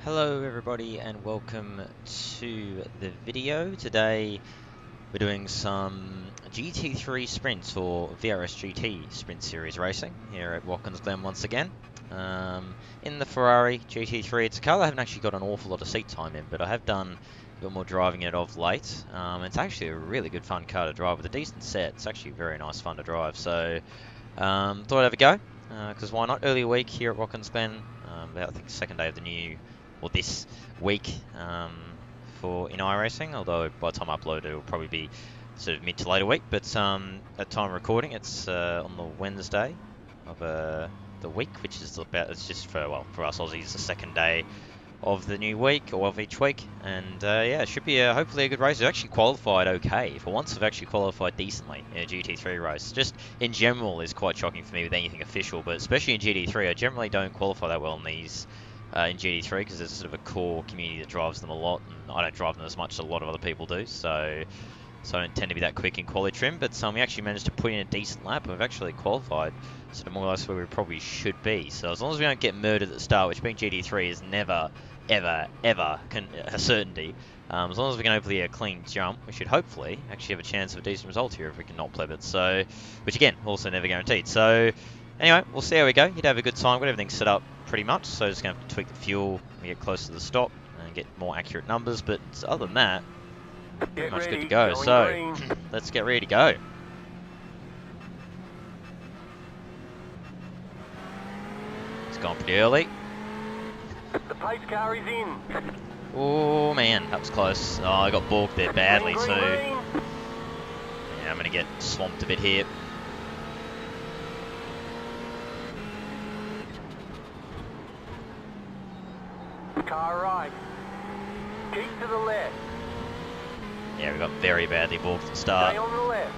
Hello everybody and welcome to the video. Today we're doing some GT3 sprints or VRS GT Sprint Series racing here at Watkins Glen once again. In the Ferrari GT3, it's a car I haven't actually got an awful lot of seat time in, but I have done a bit more driving it of late. It's actually a really good fun car to drive with a decent set. It's actually very nice fun to drive, so thought I'd have a go, because why not? Early week here at Watkins Glen, about I think the second day of the new, or this week for in iRacing, although by the time I upload it will probably be sort of mid to later week, but at time of recording it's on the Wednesday of the week, which is about, it's just for, well, for us Aussies, the second day of the new week, or of each week, and yeah, it should be hopefully a good race. I've actually qualified okay. For once, I've actually qualified decently in a GT3 race. Just in general is quite shocking for me with anything official, but especially in GT3, I generally don't qualify that well in these in GT3 because there's sort of a core community that drives them a lot, and I don't drive them as much as a lot of other people do, so I don't tend to be that quick in quali trim, but we actually managed to put in a decent lap, and we've actually qualified sort of more or less where we probably should be. So as long as we don't get murdered at the start, which being GT3 is never, ever, ever a certainty, as long as we can hopefully get a clean jump, we should hopefully actually have a chance of a decent result here if we can not pleb it. So, which again, also never guaranteed. So anyway, we'll see how we go. You'd have a good time. Got everything set up pretty much, so just going to have to tweak the fuel when we get close to the stop and get more accurate numbers, but other than that, pretty much good to go. So let's get ready to go. It's gone pretty early. The pace car is in. Oh man, that was close. Oh, I got balked there badly too. Yeah, I'm going to get swamped a bit here. Car right. Keep to the left. Yeah, we got very badly balked at the start. Stay on the left.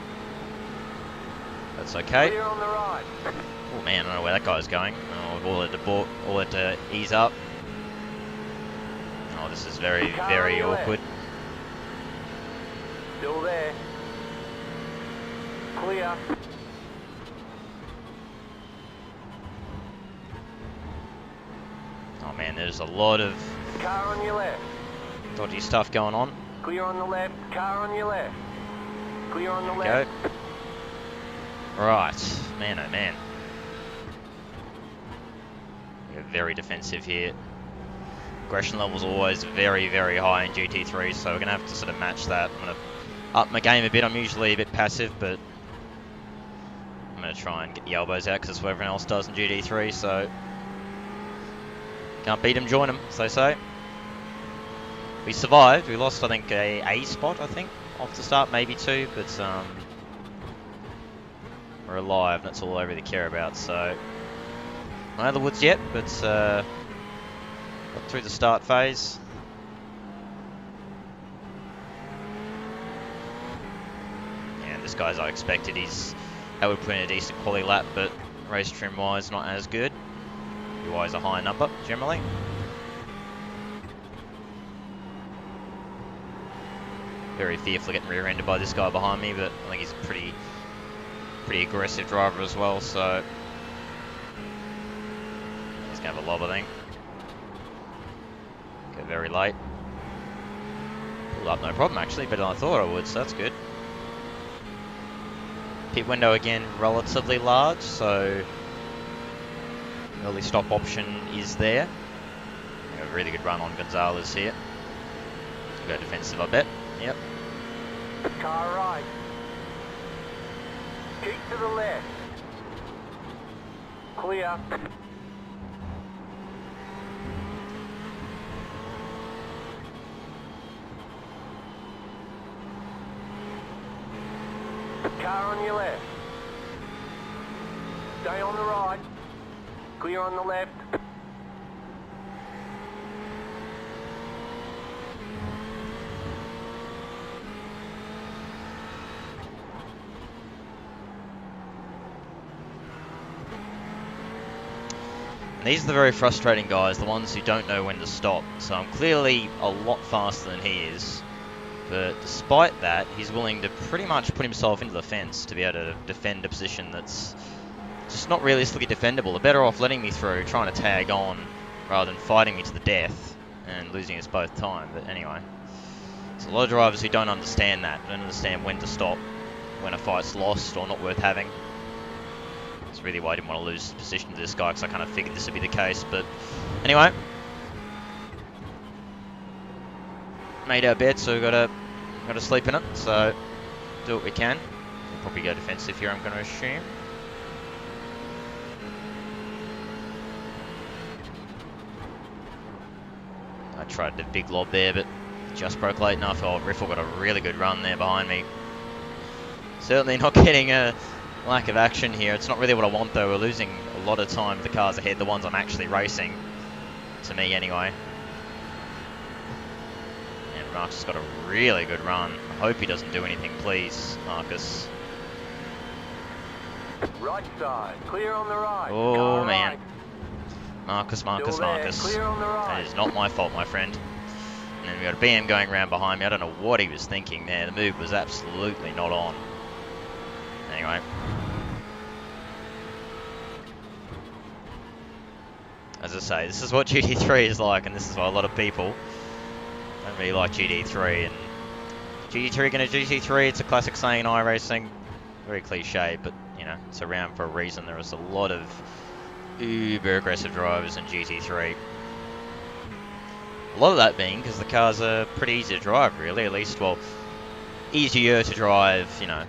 That's okay. Clear on the right. Oh man, I don't know where that guy's going. Oh, we've all had to ease up. Oh, this is very, very awkward. Still there. Clear. Oh man, there's a lot of Car on your left. dodgy stuff going on. Clear on the left. Car on your left. Clear on the Go. left. Right, man, oh man. We're very defensive here. Aggression level's always very, very high in GT3, so we're going to have to sort of match that. I'm going to up my game a bit. I'm usually a bit passive, but I'm going to try and get the elbows out because that's what everyone else does in GT3, so can't beat them, join them, as they say. We survived. We lost, I think, a spot, I think, off the start, maybe two, but we're alive. That's all I really care about. So not out of the woods yet, but got through the start phase. And this guy's, I expected, that would put in a decent quality lap, but race trim wise not as good. UI is a higher number generally. Very fearful of getting rear-ended by this guy behind me, but I think he's a pretty aggressive driver as well, so he's going to have a lob, I think. Go very late. Pulled up no problem actually, better than I thought I would, so that's good. Pit window again relatively large, so early stop option is there. We have a really good run on Gonzalez here. Go defensive, I bet. Yep. Car right. Keep to the left. Clear. Car on your left. Stay on the right. Clear on the left. These are the very frustrating guys, the ones who don't know when to stop. So I'm clearly a lot faster than he is. But despite that, he's willing to pretty much put himself into the fence to be able to defend a position that's just not realistically defendable. They're better off letting me through, trying to tag on, rather than fighting me to the death and losing us both time. But anyway, there's a lot of drivers who don't understand that, don't understand when to stop, when a fight's lost or not worth having. That's really why I didn't want to lose position to this guy, because I kind of figured this would be the case. But anyway, made our bed, so we've got to sleep in it. So do what we can. We'll probably go defensive here, I'm going to assume. I tried the big lob there, but just broke late enough. Oh, Riffle got a really good run there behind me. Certainly not getting a lack of action here. It's not really what I want, though. We're losing a lot of time with the cars ahead, the ones I'm actually racing. To me, anyway. And Marcus got a really good run. I hope he doesn't do anything, please, Marcus. Right side, clear on the right. Oh, man. Right. Marcus. Clear on the right. That is not my fault, my friend. And then we got a BM going around behind me. I don't know what he was thinking there. The move was absolutely not on. Anyway. As I say, this is what GT3 is like, and this is why a lot of people don't really like GT3. And GT3 gonna GT3, it's a classic saying in iRacing. Very cliche, but you know, it's around for a reason. There is a lot of uber aggressive drivers in GT3. A lot of that being because the cars are pretty easy to drive, really. At least, well, easier to drive, you know,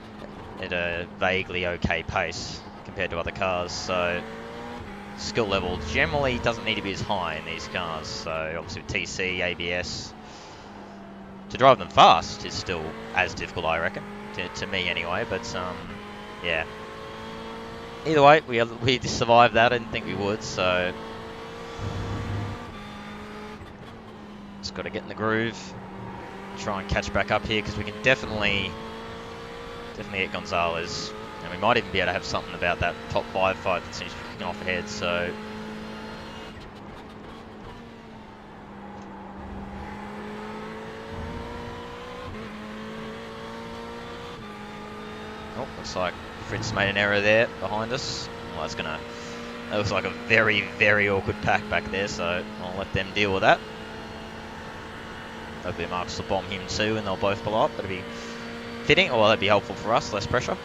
at a vaguely okay pace compared to other cars. So skill level generally doesn't need to be as high in these cars. So obviously with TC, ABS, to drive them fast is still as difficult, I reckon, to me anyway. But yeah. Either way, we survived that. I didn't think we would, so just got to get in the groove, try and catch back up here, because we can definitely get Gonzalez, and we might even be able to have something about that top 5 fight that seems to be kicking off ahead. So oh, looks like Fritz made an error there behind us. Well, that looks like a very, very awkward pack back there, so I'll let them deal with that. Hopefully Marcus will bomb him too, and they'll both blow up. That'd be fitting, or that'd be helpful for us, less pressure.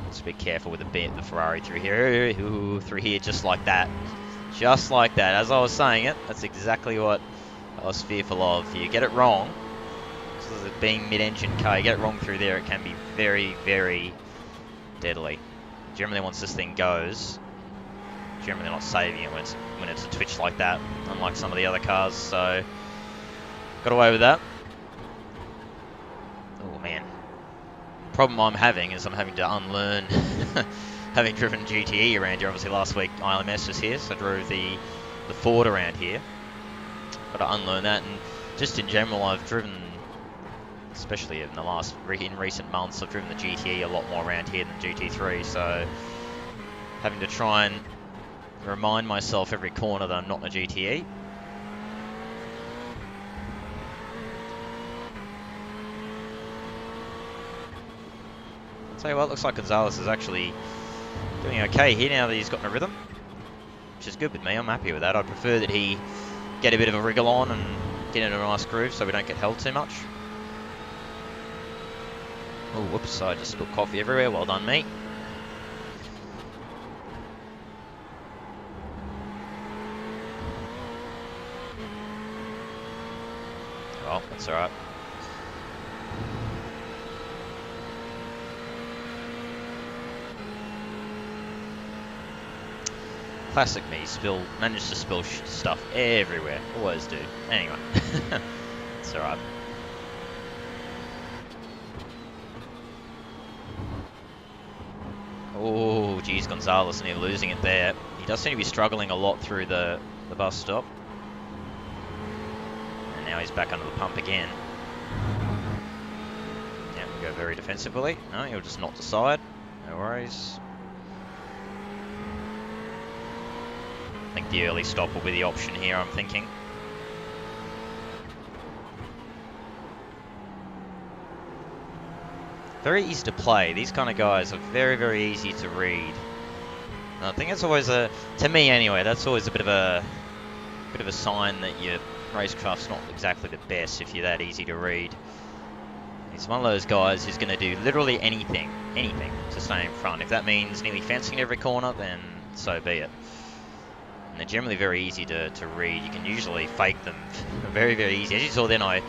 Let's be careful with the Ferrari through here. Ooh, through here, just like that. Just like that. As I was saying it, that's exactly what I was fearful of. You get it wrong, being mid-engine car, you get it wrong through there, it can be very, very deadly. Generally, once this thing goes, generally not saving it when it's a twitch like that, unlike some of the other cars. So got away with that. Oh man, problem I'm having is I'm having to unlearn having driven GTE around here. Obviously last week ILMS was here, so I drove the Ford around here. Got to unlearn that, and just in general I've driven, especially in recent months, I've driven the GTE a lot more around here than GT3, so having to try and remind myself every corner that I'm not in a GTE. I'll tell you what, looks like Gonzalez is actually doing okay here now that he's gotten a rhythm, which is good with me. I'm happy with that. I prefer that he get a bit of a wriggle on and get into a nice groove so we don't get held too much. Oh, whoops, I just spilled coffee everywhere. Well done, mate. Well, that's alright. Classic me, managed to spill stuff everywhere. Always do. Anyway, it's alright. Oh, geez, Gonzalez near losing it there. He does seem to be struggling a lot through the bus stop. And now he's back under the pump again. Yeah, we go very defensively. No, he'll just not decide. No worries. I think the early stop will be the option here, I'm thinking. Very easy to play. These kind of guys are very, very easy to read. I think it's always to me anyway, that's always a bit of a sign that your racecraft's not exactly the best if you're that easy to read. He's one of those guys who's going to do literally anything to stay in front. If that means nearly fencing every corner, then so be it. And they're generally very easy to read. You can usually fake them very, very easy. As you saw then, I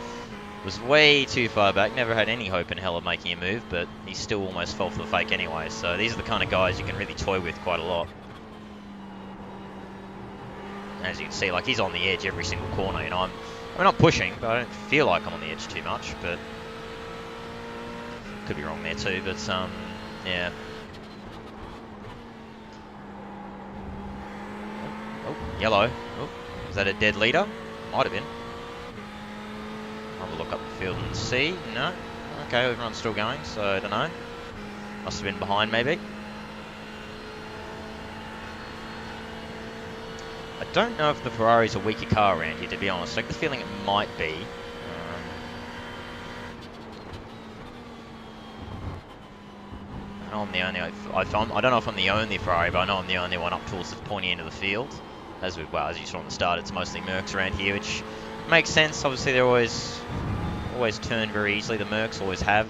was way too far back, never had any hope in hell of making a move, but he still almost fell for the fake anyway. So these are the kind of guys you can really toy with quite a lot. As you can see, like, he's on the edge every single corner. You know, I'm not pushing, but I don't feel like I'm on the edge too much. But could be wrong there too. But yeah. Oh, yellow. Oh, is that a dead leader? Might have been. I'll have a look up the field and see. No. Okay, everyone's still going, so I don't know. Must have been behind maybe. I don't know if the Ferrari's a weaker car around here, to be honest. I get the feeling it might be. I know I'm the only. I don't know if I'm the only Ferrari, but I know I'm the only one up towards the pointy end of the field. As you saw on the start, it's mostly Mercs around here, which makes sense. Obviously, they're always turn very easily. The Mercs always have.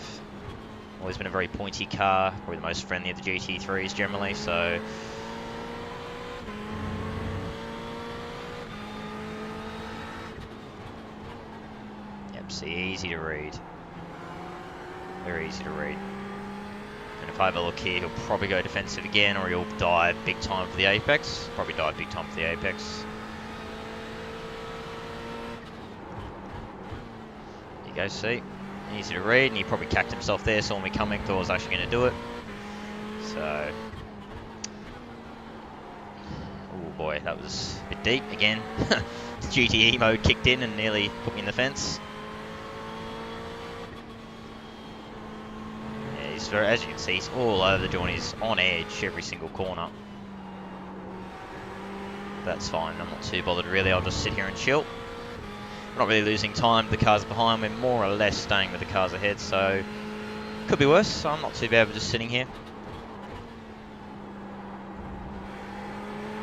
Always been a very pointy car, probably the most friendly of the GT3s generally. So. See, easy to read. Very easy to read. And if I have a look here, he'll probably go defensive again, or he'll dive big time for the apex. Probably dive big time for the apex. There you go, see? Easy to read, and he probably cacked himself there, saw me coming, thought I was actually going to do it. So... oh boy, that was a bit deep again. GTE mode kicked in and nearly put me in the fence. As you can see, he's all over the joint. He's on edge every single corner. That's fine. I'm not too bothered really. I'll just sit here and chill. We're not really losing time. The cars behind. We're more or less staying with the cars ahead. So could be worse. So I'm not too bad with just sitting here.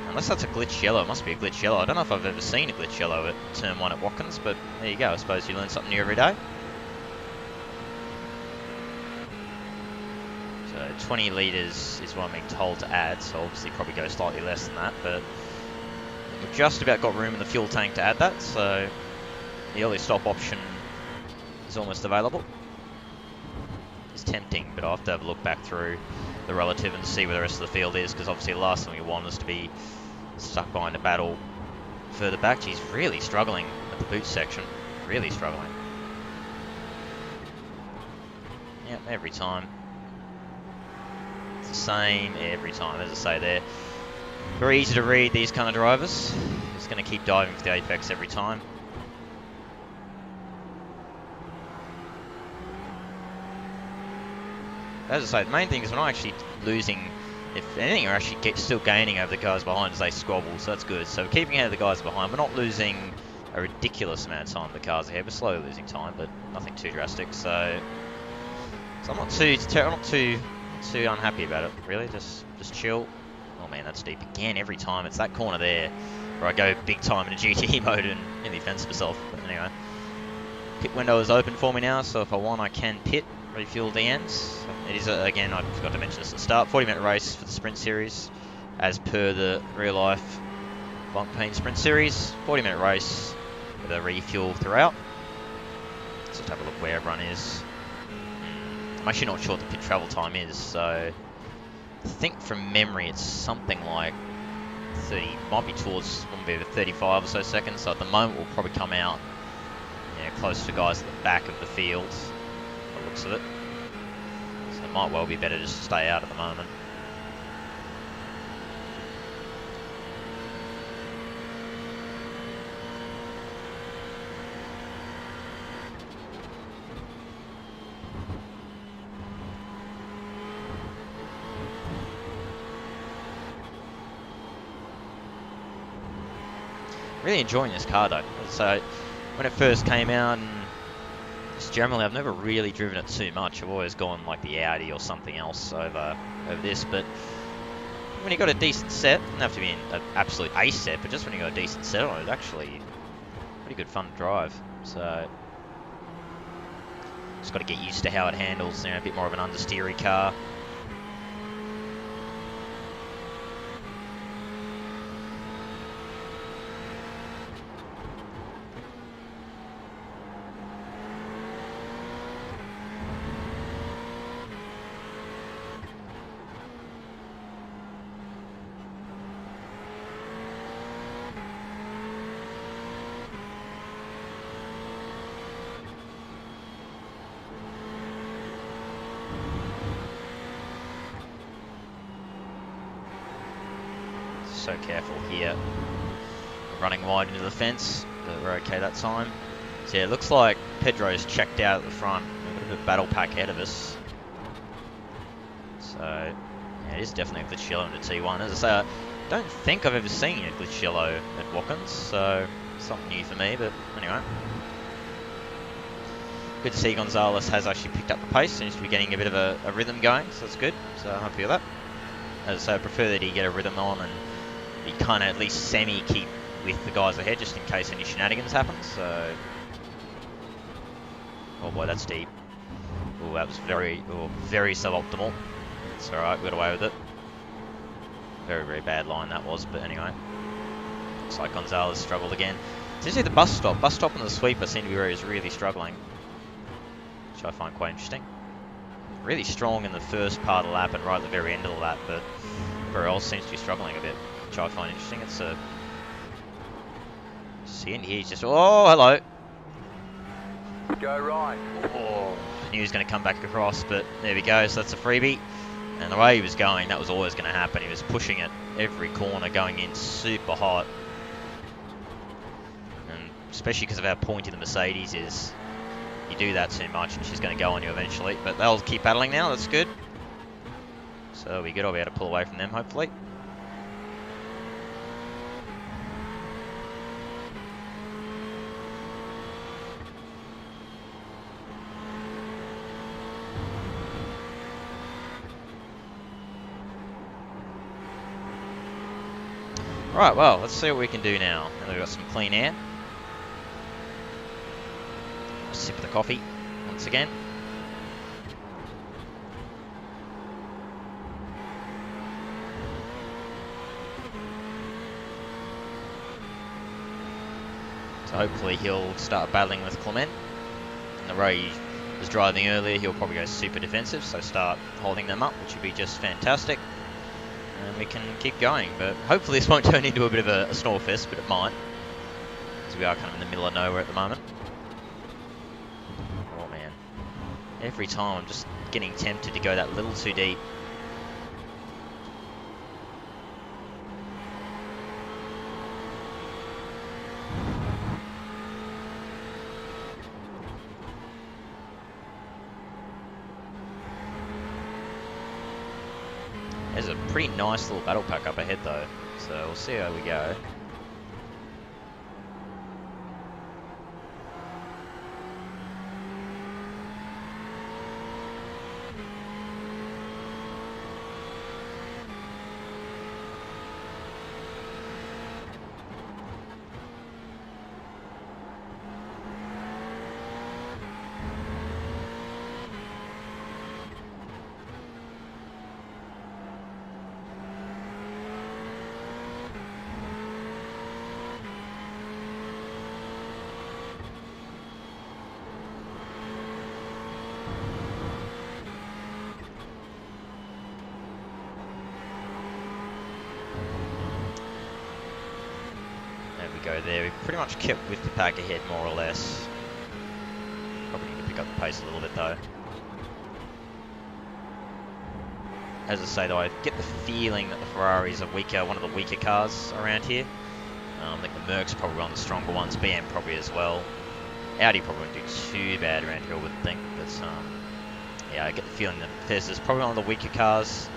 Unless that's a glitch yellow. It must be a glitch yellow. I don't know if I've ever seen a glitch yellow at turn 1 at Watkins, but there you go. I suppose you learn something new every day. 20 litres is what I'm being told to add, so obviously probably go slightly less than that, but we've just about got room in the fuel tank to add that, so the early stop option is almost available. It's tempting, but I'll have to have a look back through the relative and see where the rest of the field is, because obviously the last thing we want is to be stuck behind a battle further back. She's really struggling at the boot section, really struggling. Yep, every time. Same every time, as I say there. Very easy to read these kind of drivers. Just going to keep diving for the apex every time. As I say, the main thing is we're not actually losing. If anything, we're actually still gaining over the guys behind as they squabble, so that's good. So we're keeping ahead of the guys behind. We're not losing a ridiculous amount of time with the cars ahead. We're slowly losing time, but nothing too drastic. So I'm not too unhappy about it, really. Just chill. Oh man, that's deep again every time. It's that corner there where I go big time in a GTE mode and nearly fence myself. But anyway, pit window is open for me now, so if I want, I can pit, refuel the ends. It is again, I forgot to mention this at the start, 40-minute race for the Sprint Series, as per the real life Blancpain Sprint Series. 40-minute race with a refuel throughout. Let's just have a look where everyone is. I'm actually not sure what the pit travel time is, so I think from memory it's something like 30, might be towards maybe 35 or so seconds. So at the moment we'll probably come out, close to guys at the back of the field, by the looks of it. So it might well be better just to stay out at the moment. Really enjoying this car though. So when it first came out, and just generally I've never really driven it too much. I've always gone like the Audi or something else over this, but when you got a decent set, doesn't have to be an absolute ace set, but just when you got a decent set on it, it's actually pretty good fun to drive. So just got to get used to how it handles, you know, a bit more of an understeery car. So careful here. Running wide into the fence, but we're okay that time. So yeah, it looks like Pedro's checked out at the front. We've got a bit of battle pack ahead of us. So yeah, it is definitely a glitch yellow in the T1. As I say, I don't think I've ever seen a glitch yellow at Watkins, so something new for me, but anyway. Good to see Gonzalez has actually picked up the pace, seems to be getting a bit of a rhythm going, so that's good. So I'm happy with that. As I say, I prefer that he get a rhythm on and he kind of at least semi-keep with the guys ahead just in case any shenanigans happen, so... Oh boy, that's deep. Oh, that was very suboptimal. It's alright, we got away with it. Very, very bad line that was, but anyway. Looks like Gonzalez struggled again. Did you see the bus stop? Bus stop and the sweeper seem to be where he's really struggling, which I find quite interesting. Really strong in the first part of the lap and right at the very end of the lap, but everywhere else seems to be struggling a bit, which I find interesting. It's a... See, and he's just... Oh, hello! Go right. Oh, I knew he was going to come back across, but there we go, so that's a freebie. And the way he was going, that was always going to happen. He was pushing it every corner, going in super hot. And especially because of how pointy the Mercedes is. You do that too much and she's going to go on you eventually. But they'll keep battling now, that's good. So that'll be good, I'll be able to pull away from them hopefully. Right, well, let's see what we can do now. Now that we've got some clean air. A sip of the coffee once again. So hopefully he'll start battling with Clement. And the way he was driving earlier, he'll probably go super defensive, so start holding them up, which would be just fantastic. And we can keep going, but hopefully this won't turn into a bit of a snore fest, but it might. Because we are kind of in the middle of nowhere at the moment. Oh man. Every time I'm just getting tempted to go that little too deep. There's a pretty nice little battle pack up ahead though, so we'll see how we go. Go there. We pretty much kept with the pack ahead more or less. Probably need to pick up the pace a little bit though. As I say though, I get the feeling that the Ferrari's a weaker, one of the weaker cars around here. I think the Merc's probably one of the stronger ones, BM probably as well. Audi probably won't do too bad around here I would think, but yeah, I get the feeling that Tesla's probably one of the weaker cars,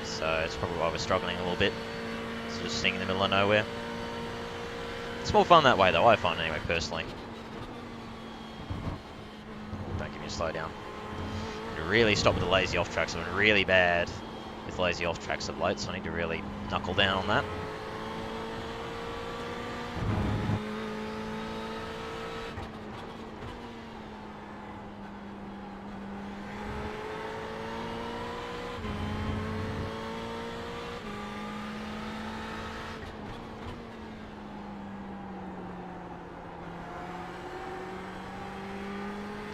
so it's probably why we're struggling a little bit. Sort of sitting in the middle of nowhere. It's more fun that way though, I find anyway, personally. Don't give me a slow down. To really stop with the lazy off tracks, I've been really bad with lazy off tracks of late, so I need to really knuckle down on that.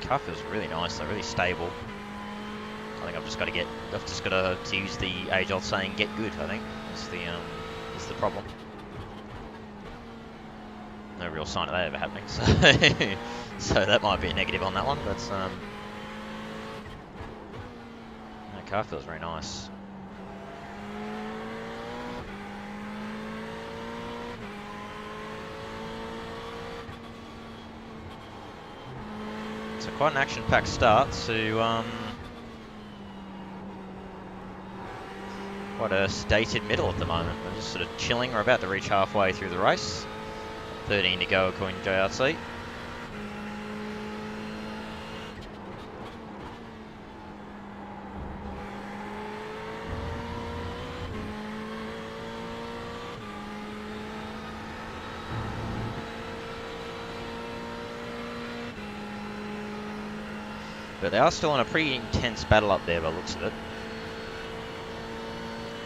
Car feels really nice, though, really stable. I think I've just got to use the age-old saying, "Get good." I think is the problem. No real sign of that ever happening, so so that might be a negative on that one. But the car feels very nice. So quite an action-packed start to quite a stated middle at the moment. We're just sort of chilling. We're about to reach halfway through the race. 13 to go according to JRC. But they are still in a pretty intense battle up there by the looks of it.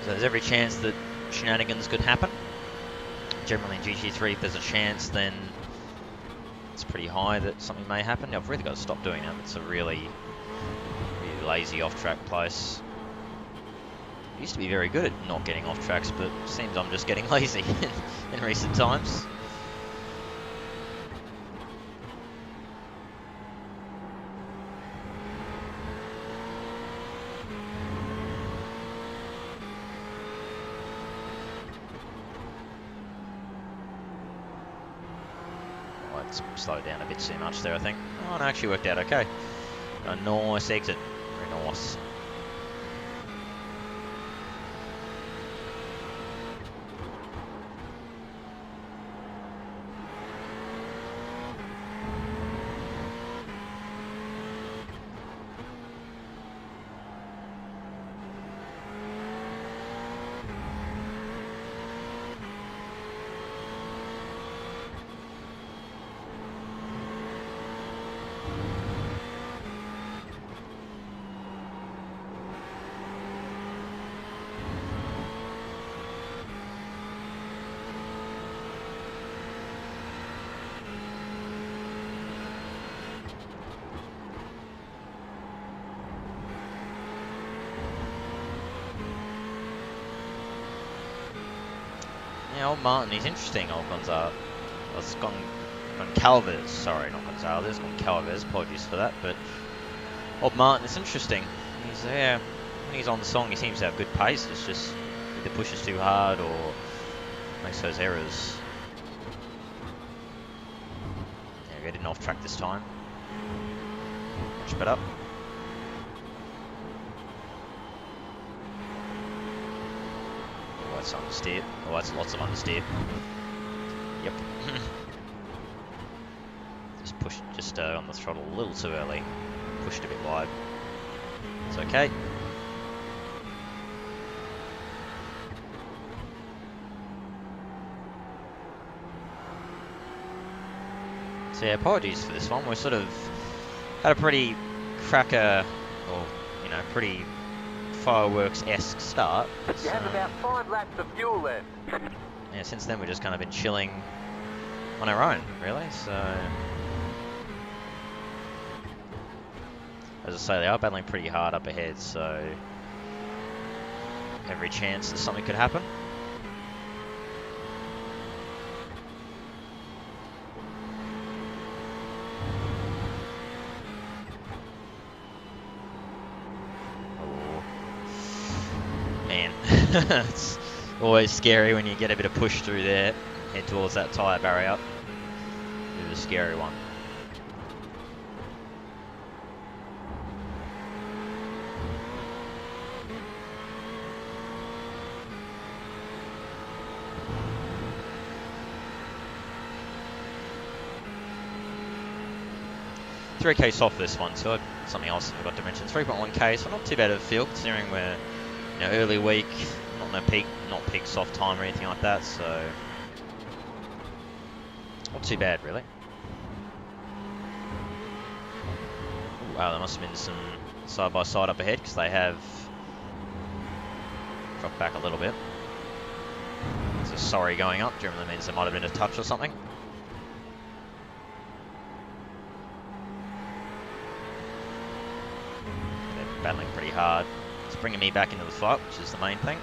So there's every chance that shenanigans could happen. Generally in GT3, if there's a chance, then it's pretty high that something may happen. I've really got to stop doing that. It's a really lazy off-track place. I used to be very good at not getting off tracks, but it seems I'm just getting lazy in recent times. Slowed down a bit too much there, I think. Oh, it actually worked out okay. A nice exit. Very nice. Yeah, old Martin, he's interesting, old Gonzalez. It's Goncalves, sorry, not Gonzalez, Goncalves, apologies for that, but old Martin, it's interesting. He's there, when he's on the song, he seems to have good pace, it's just either pushes too hard or makes those errors. Yeah, we didn't off track this time. Much better. That's understeer. Oh, that's lots of understeer. Yep. Just pushed on the throttle a little too early. Pushed a bit wide. It's okay. So yeah, apologies for this one. We're sort of had a pretty cracker, or pretty fireworks-esque start. You have about 5 laps of fuel left. Yeah, since then we've just kind of been chilling on our own, really. So, as I say, they are battling pretty hard up ahead. So, every chance that something could happen. It's always scary when you get a bit of push through there, head towards that tyre barrier. It was a scary one. $3K soft for this one, so something else I forgot to mention. 3.1K, so not too bad of a feel considering we're early week, not peak soft time or anything like that, so not too bad really. Ooh, wow, there must have been some side by side up ahead because they have dropped back a little bit. So sorry going up, generally means there might have been a touch or something. They're battling pretty hard. It's bringing me back into the fight, which is the main thing.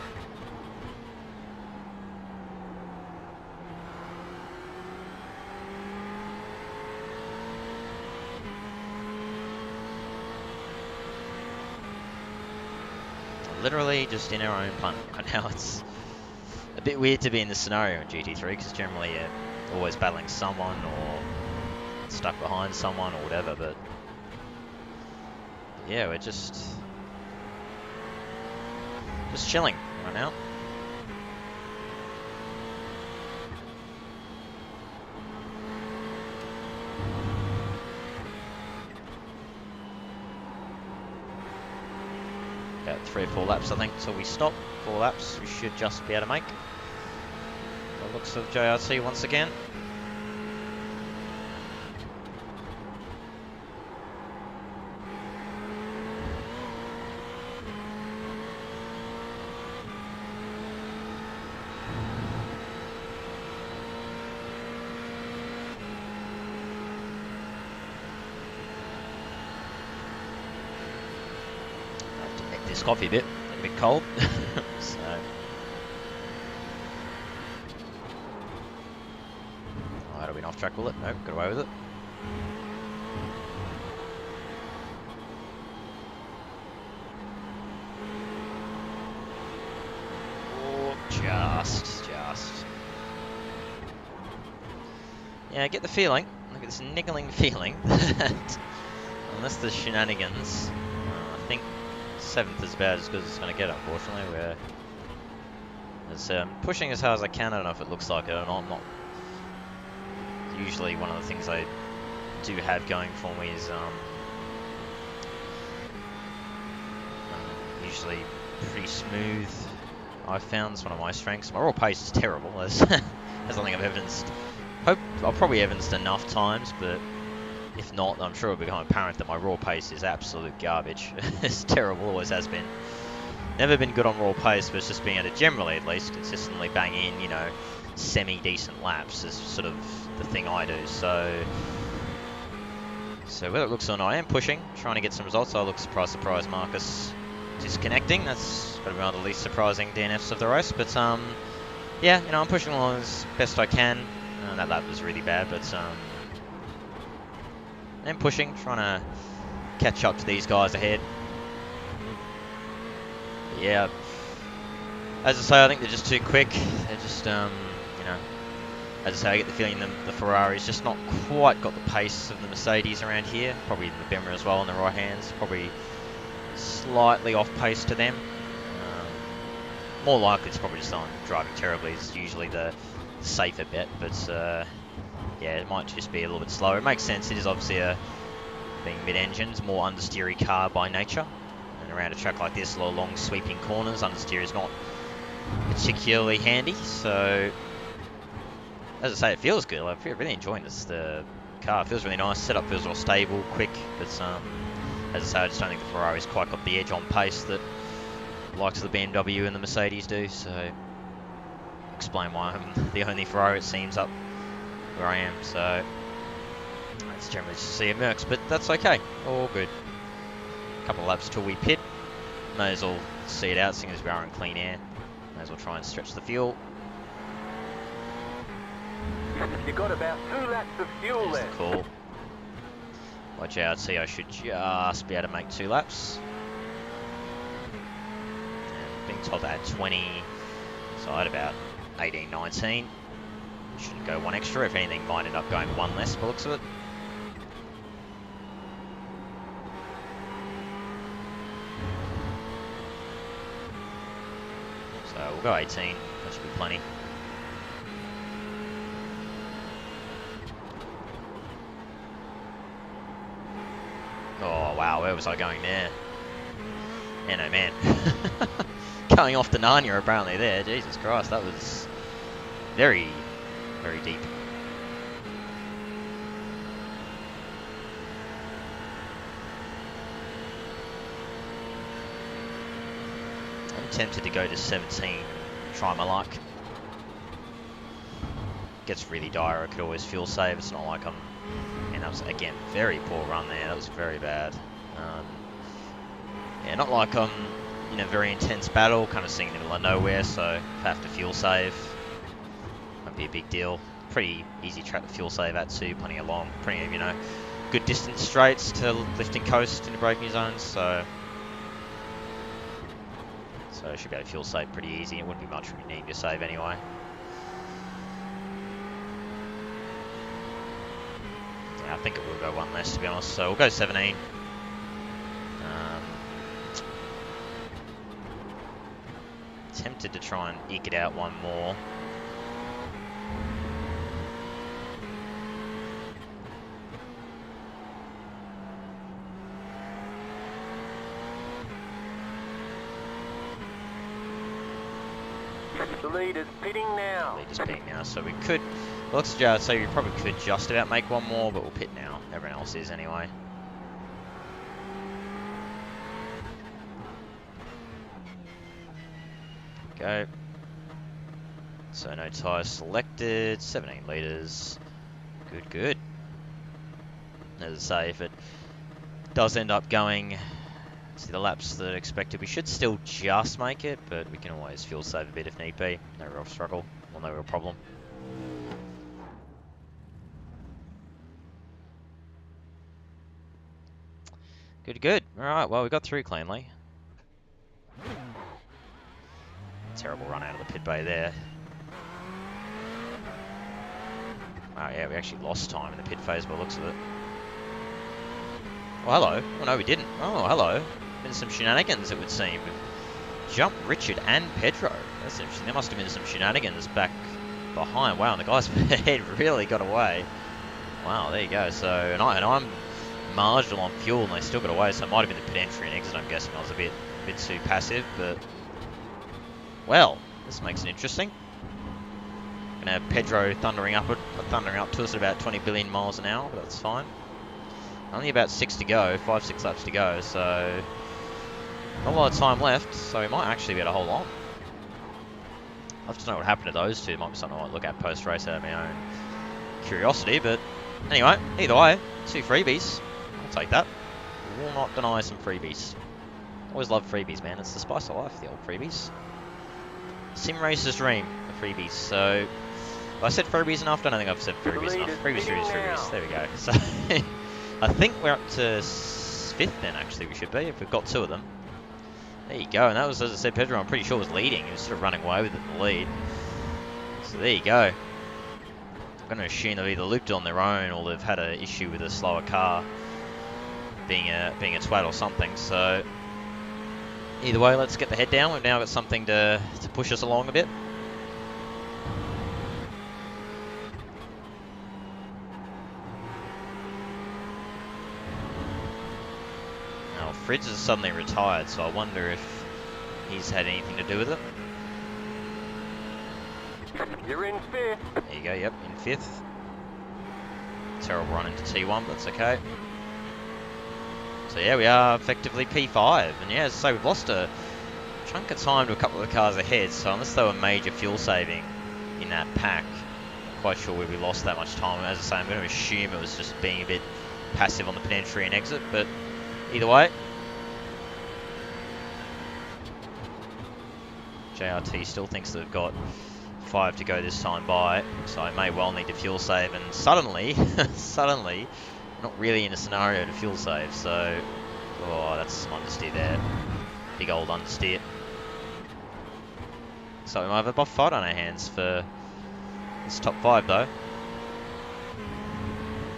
Literally just in our own punt right now. It's a bit weird to be in this scenario in GT3 because generally you're always battling someone or stuck behind someone or whatever, but yeah, we're just chilling right now. About 3 or 4 laps, I think, until we stop. 4 laps we should just be able to make. The looks of JRC once again. This coffee bit a bit cold. So oh, that'll be an off track, will it? Nope, got away with it. Oh, just yeah, I get the feeling, I get this niggling feeling that unless there's shenanigans, I think 7th is about as good as it's going to get, unfortunately. We're pushing as hard as I can. I don't know if it looks like it or not. Usually one of the things I do have going for me is usually pretty smooth. I've found it's one of my strengths. My raw pace is terrible, as I think I've evidenced. I'll probably evidenced enough times, but if not, I'm sure it'll become apparent that my raw pace is absolute garbage. It's terrible, always has been. Never been good on raw pace, but it's just being able to generally, at least, consistently bang in, you know, semi-decent laps is sort of the thing I do. So whether it looks or not, I am pushing, trying to get some results. Oh, look, surprise, Marcus disconnecting. That's probably one of the least surprising DNFs of the race. But yeah, you know, I'm pushing along as best I can. That lap was really bad, but I'm pushing, trying to catch up to these guys ahead. But yeah, as I say, I think they're just too quick. They're just, you know, as I say, I get the feeling the Ferrari's just not quite got the pace of the Mercedes around here. Probably the Bimmer as well on the right hands. Probably slightly off pace to them. More likely it's probably just on driving terribly is usually the safer bet, but yeah, it might just be a little bit slower. It makes sense. It is obviously being mid-engine, it's more understeery car by nature, and around a track like this, a lot of long sweeping corners, understeer is not particularly handy. So as I say, it feels good. I'm really enjoying this. The car feels really nice. Setup feels all stable, quick. But as I say, I just don't think the Ferrari's quite got the edge on pace that the likes of the BMW and the Mercedes do. So explain why I'm the only Ferrari, it seems, up where I am. So it's generally just see a Mercs, but that's okay. All good. A couple of laps till we pit. May as well see it out, seeing as we are in clean air. May as well try and stretch the fuel. You've got about 2 laps of fuel There's left. the call. By JRC, I should just be able to make 2 laps. And being told I had 20, so I had about 18, 19. Shouldn't go 1 extra. If anything, might end up going 1 less by the looks of it. So we'll go 18. That should be plenty. Oh wow, where was I going there? Man, oh man. going off to Narnia apparently there. Jesus Christ, that was very, very deep. I'm tempted to go to 17, try my luck. Gets really dire, I could always fuel save. It's not like I'm... And that was, again, very poor run there. That was very bad. Yeah, not like I'm in a very intense battle, kind of sitting in the middle of nowhere, so if I have to fuel save, won't be a big deal. Pretty easy track to fuel save at too, plenty of long, plenty of, you know, good distance straights to lift and coast into braking zones, so I should be able to fuel save pretty easy. It wouldn't be much we need to save anyway. Yeah, I think it will go one less, to be honest, so we'll go 17. Tempted to try and eke it out one more. The leader's pitting now. Leader's pitting now, so we could... Well, let's just say we probably could just about make one more, but we'll pit now. Everyone else is anyway. Go. So no tyres selected, 17 litres. Good, good. As I say, if it does end up going to the laps that are expected, we should still just make it, but we can always fuel save a bit if need be. No real struggle, well, no real problem. Good, good. Alright, well, we got through cleanly. Terrible run out of the pit bay there. Wow, yeah, we actually lost time in the pit phase by the looks of it. Oh, hello. Oh, no, we didn't. Oh, hello. Been some shenanigans, it would seem. We've jumped Richard and Pedro. That's interesting. There must have been some shenanigans back behind. Wow, and the guy's head really got away. Wow, there you go. So, and I'm marginal on fuel, and they still got away, so it might have been the pit entry and exit, I'm guessing. I was a bit too passive, but... Well, this makes it interesting. Gonna have Pedro thundering up to us at about 20 billion miles an hour, but that's fine. Only about 6 to go, 5-6 laps to go, so not a lot of time left, so we might actually be able to hold on. I'd love to know what happened to those two. It might be something I might look at post-race out of my own curiosity, but anyway, either way, 2 freebies. I'll take that. Will not deny some freebies. Always love freebies, man. It's the spice of life, the old freebies. Sim Racer's dream, the freebies. So, have I said freebies enough? I don't think I've said freebies enough. Freebies. There we go. So, I think we're up to 5th then, actually, we should be, if we've got 2 of them. There you go, and that was, as I said, Pedro, I'm pretty sure was leading. He was sort of running away with it in the lead. So there you go. I'm going to assume they've either looped on their own or they've had an issue with a slower car being a twat or something. So either way, let's get the head down. We've now got something to push us along a bit. Now, Fritz has suddenly retired, so I wonder if he's had anything to do with it. You're in 5th. There you go, yep, in 5th. Terrible run into T1, but that's okay. So yeah, we are effectively P5, and yeah, as I say, we've lost a chunk of time to a couple of the cars ahead, so unless they were major fuel saving in that pack, I'm quite sure where we lost that much time. As I say, I'm going to assume it was just being a bit passive on the pit entry and exit, but either way. JRT still thinks they've got 5 to go this time by, so I may well need to fuel save, and suddenly, not really in a scenario to fuel save, so, oh, that's understeer there, big old understeer. So we might have a buff fight on our hands for this top 5 though.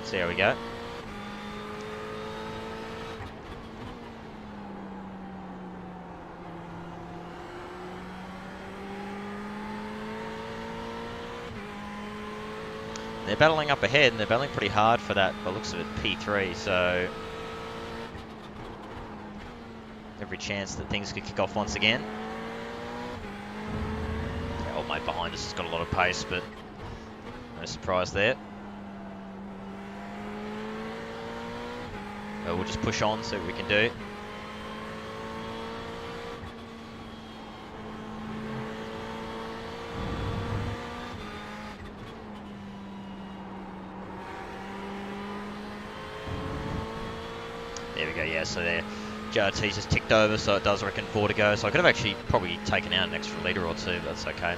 See how we go. They're battling up ahead, and they're battling pretty hard for that, by the looks of it, P3, so every chance that things could kick off once again. teammate behind us has got a lot of pace, but no surprise there. But we'll just push on, see what we can do. There we go, yeah, so there, JRT's just ticked over, so it does reckon 4 to go. So I could have actually probably taken out an extra litre or two, but that's okay.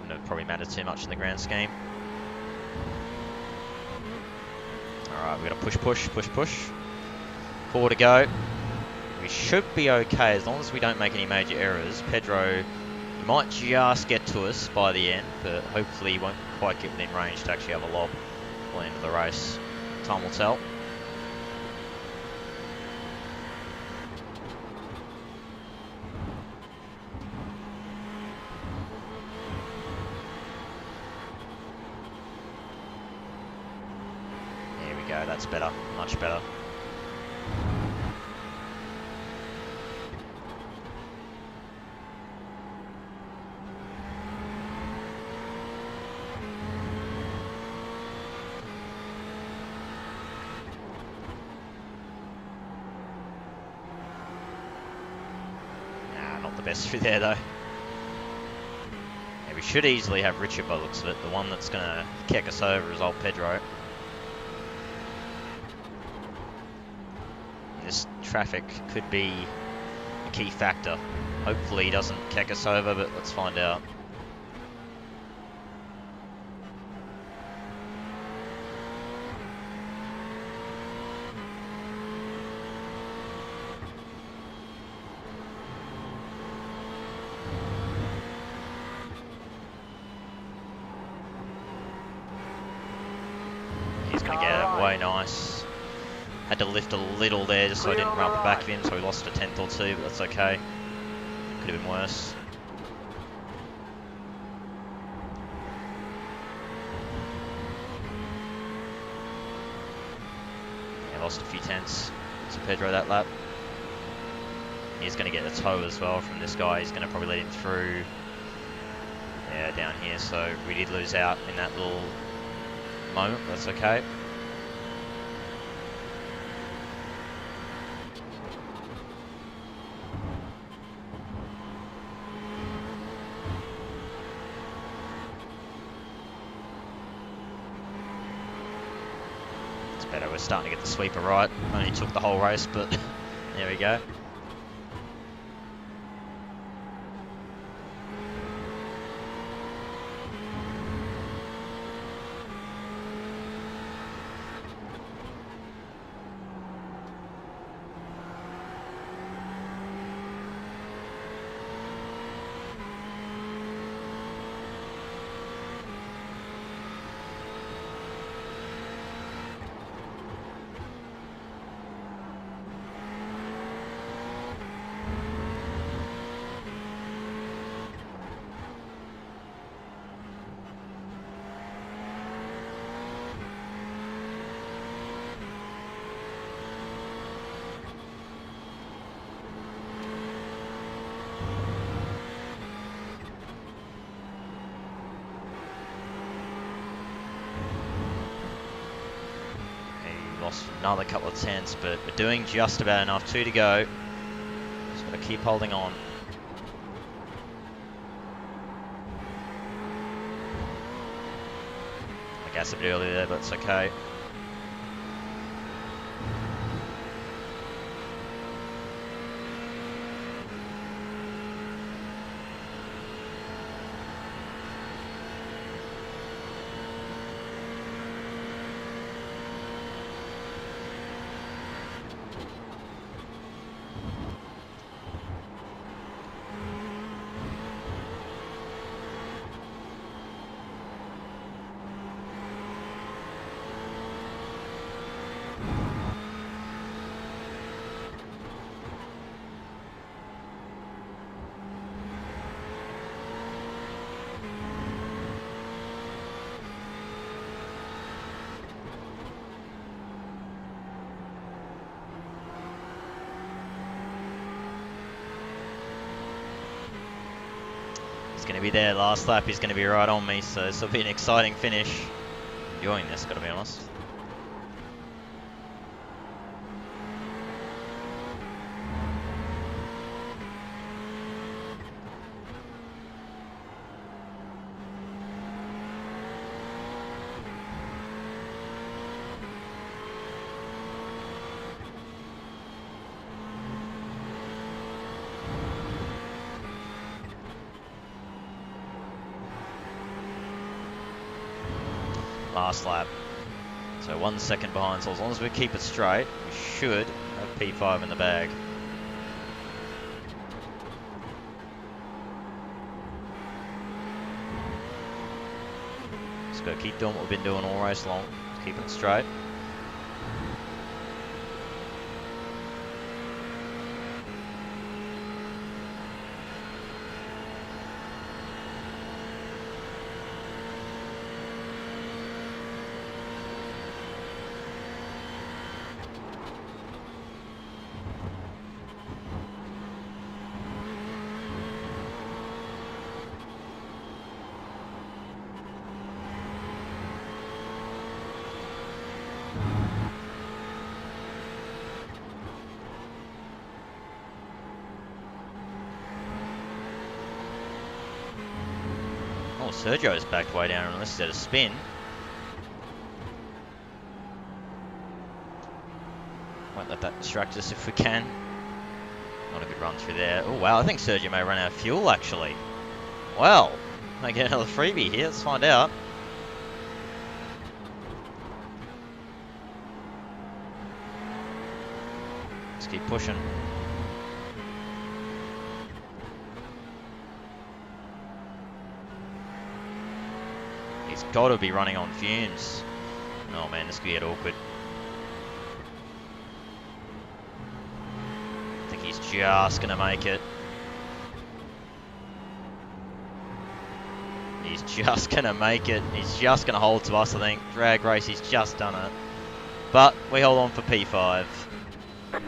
Wouldn't have probably mattered too much in the grand scheme. Alright, we're going to push. 4 to go. We should be okay as long as we don't make any major errors. Pedro might just get to us by the end, but hopefully he won't quite get within range to actually have a lob by the end of the race. Time will tell. There we go, that's better, much better. The best through there though. Yeah, we should easily have Richard by the looks of it. The one that's going to kick us over is old Pedro. This traffic could be a key factor. Hopefully he doesn't kick us over, but let's find out. He's going to get it, way nice. Had to lift a little there just so I didn't run up the back of him, so we lost a tenth or two, but that's okay. Could have been worse. Yeah, lost a few tenths to Pedro that lap. He's going to get a tow as well from this guy. He's going to probably let him through. Yeah, down here, so we did lose out in that little moment, but that's okay. It's better, we're starting to get the sweeper right. Only took the whole race, but there we go. Lost another couple of tenths, but we're doing just about enough. 2 to go. Just got to keep holding on. I guess a bit early there, but it's okay. going to be there. Last lap, he's going to be right on me, so this will be an exciting finish. Enjoying this, got to be honest. Last lap. So 1 second behind, so as long as we keep it straight, we should have P5 in the bag. Just got to keep doing what we've been doing all race long, keeping it straight. Oh, Sergio's backed way down and listed a spin. Won't let that distract us if we can. Not a good run through there. Oh wow, I think Sergio may run out of fuel actually. Well, I get another freebie here, let's find out. Let's keep pushing. He's got to be running on fumes. Oh man, this could get awkward. I think he's just going to make it. He's just going to make it. He's just going to hold to us, I think. Drag race, he's just done it. But we hold on for P5.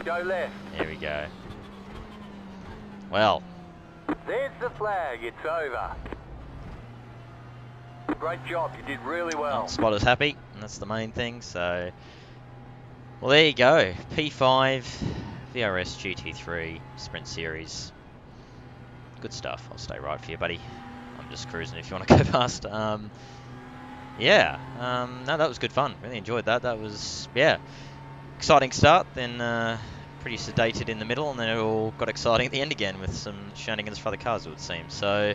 Go left. There we go. Well. There's the flag. It's over. Great job. You did really well. Spotter's happy, and that's the main thing. So, well, there you go. P5, VRS GT3 Sprint Series. Good stuff. I'll stay right for you, buddy. I'm just cruising if you want to go past. Yeah. No, that was good fun. Really enjoyed that. That was, yeah, exciting start. Then pretty sedated in the middle, and then it all got exciting at the end again with some shenanigans for the cars, it would seem. So,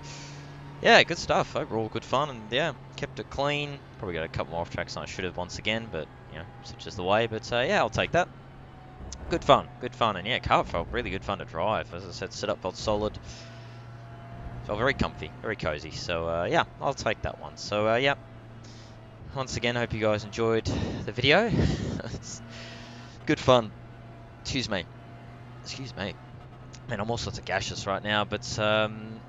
yeah, good stuff. Overall, good fun, and yeah, kept it clean. Probably got a couple more off tracks than I should have once again, but you know, such is the way. But yeah, I'll take that. Good fun, and yeah, car felt really good fun to drive. As I said, setup felt solid. Felt very comfy, very cozy. So yeah, I'll take that one. So yeah, once again, hope you guys enjoyed the video. Good fun. Excuse me. Man, I'm all sorts of gaseous right now, but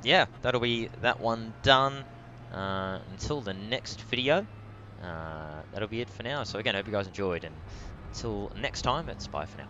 yeah, that'll be that one done. Until the next video, that'll be it for now. So again, hope you guys enjoyed, and until next time, it's bye for now.